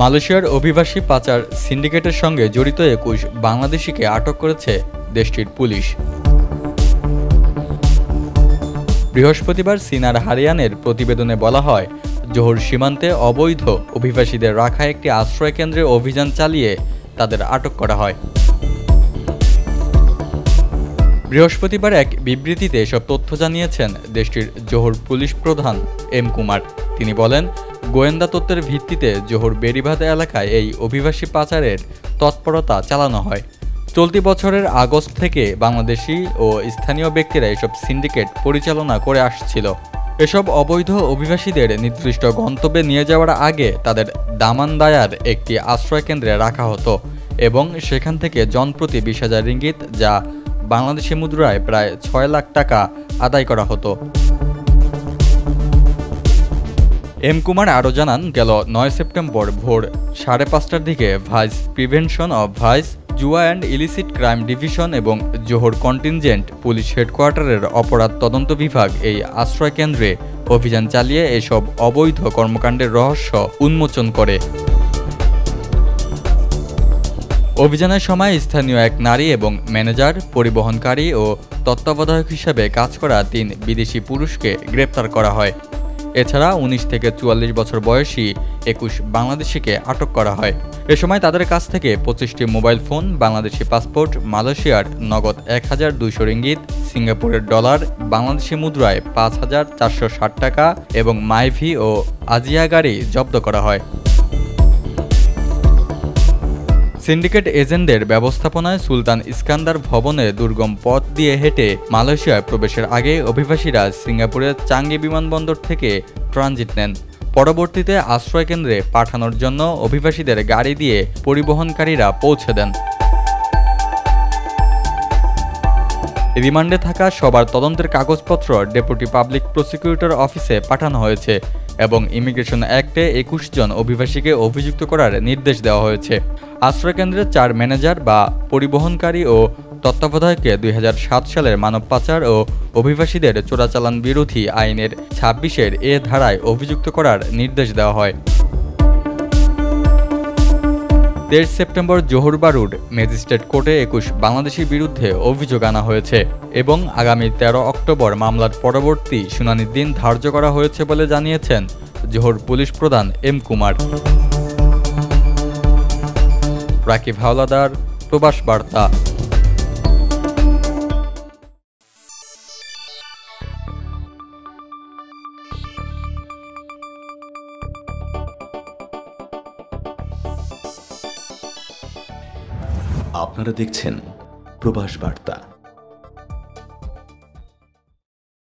মালয়েশিয়ার অভিবাসী পাচার সিন্ডিকেটের সঙ্গে জড়িত ২১ বাংলাদেশিকে আটক করেছে দেশটির পুলিশ। বৃহস্পতিবার সিনার হারিয়ানের প্রতিবেদনে বলা হয়, জোহর সীমান্তে অবৈধ অভিবাসীদের রাখা একটি আশ্রয়কেন্দ্রে অভিযান চালিয়ে তাদের আটক করা হয়। বৃহস্পতিবার এক বিবৃতিতে এসব তথ্য জানিয়েছেন দেশটির জোহর পুলিশ প্রধান এম কুমার। তিনি বলেন, গোয়েন্দা তথ্যের ভিত্তিতে জোহর বেড়িবাঁধ এলাকায় এই অভিবাসী পাচারের তৎপরতা চালানো হয়। চলতি বছরের আগস্ট থেকে বাংলাদেশি ও স্থানীয় ব্যক্তিরা এসব সিন্ডিকেট পরিচালনা করে আসছিল। এসব অবৈধ অভিবাসীদের নির্দিষ্ট গন্তব্যে নিয়ে যাওয়ার আগে তাদের দামানদায়ার একটি আশ্রয়কেন্দ্রে রাখা হতো এবং সেখান থেকে জনপ্রতি ২০,০০০ রিঙ্গিত, যা বাংলাদেশি মুদ্রায় প্রায় ৬ লাখ টাকা আদায় করা হতো। এম কুমার আরও জানান, গেল ৯ সেপ্টেম্বর ভোর ৫:৩০টার দিকে ভাইস প্রিভেনশন অব ভাইস জুয়া অ্যান্ড ইলিসিট ক্রাইম ডিভিশন এবং জোহর কন্টিনজেন্ট পুলিশ হেডকোয়ার্টারের অপরাধ তদন্ত বিভাগ এই আশ্রয়কেন্দ্রে অভিযান চালিয়ে এসব অবৈধ কর্মকাণ্ডের রহস্য উন্মোচন করে। অভিযানের সময় স্থানীয় এক নারী এবং ম্যানেজার, পরিবহনকারী ও তত্ত্বাবধায়ক হিসেবে কাজ করা ৩ বিদেশি পুরুষকে গ্রেপ্তার করা হয়। এছাড়া ১৯ থেকে ৪৪ বছর বয়সী ২১ বাংলাদেশিকে আটক করা হয়। এ সময় তাদের কাছ থেকে ২৫টি মোবাইল ফোন, বাংলাদেশি পাসপোর্ট, মালয়েশিয়ার নগদ ১,২০০ রিঙ্গিত, সিঙ্গাপুরের ডলার, বাংলাদেশি মুদ্রায় ৫,৪৬০ টাকা এবং মাইভি ও আজিয়া গাড়ি জব্দ করা হয়। সিন্ডিকেট এজেন্টদের ব্যবস্থাপনায় সুলতান ইস্কান্দার ভবনে দুর্গম পথ দিয়ে হেঁটে মালয়েশিয়ায় প্রবেশের আগে অভিবাসীরা সিঙ্গাপুরের চাঙ্গি বিমানবন্দর থেকে ট্রানজিট নেন। পরবর্তীতে আশ্রয়কেন্দ্রে পাঠানোর জন্য অভিবাসীদের গাড়ি দিয়ে পরিবহনকারীরা পৌঁছে দেন। রিমান্ডে থাকা সবার তদন্তের কাগজপত্র ডেপুটি পাবলিক প্রসিকিউটর অফিসে পাঠানো হয়েছে এবং ইমিগ্রেশন অ্যাক্টে ২১ জন অভিবাসীকে অভিযুক্ত করার নির্দেশ দেওয়া হয়েছে। আশ্রয়কেন্দ্রের ৪ ম্যানেজার বা পরিবহনকারী ও তত্ত্বাবধায়ককে ২০০৭ সালের মানব পাচার ও অভিবাসীদের চোরাচালান বিরোধী আইনের ২৬-এর এ ধারায় অভিযুক্ত করার নির্দেশ দেওয়া হয়। ২৩ সেপ্টেম্বর জোহর বারুড ম্যাজিস্ট্রেট কোর্টে ২১ বাংলাদেশির বিরুদ্ধে অভিযোগ আনা হয়েছে এবং আগামী ১৩ অক্টোবর মামলার পরবর্তী শুনানির দিন ধার্য করা হয়েছে বলে জানিয়েছেন জোহর পুলিশ প্রধান এম কুমার। রাকিব হাওলাদার, প্রবাস বার্তা। আপনারা দেখছেন প্রবাস বার্তা।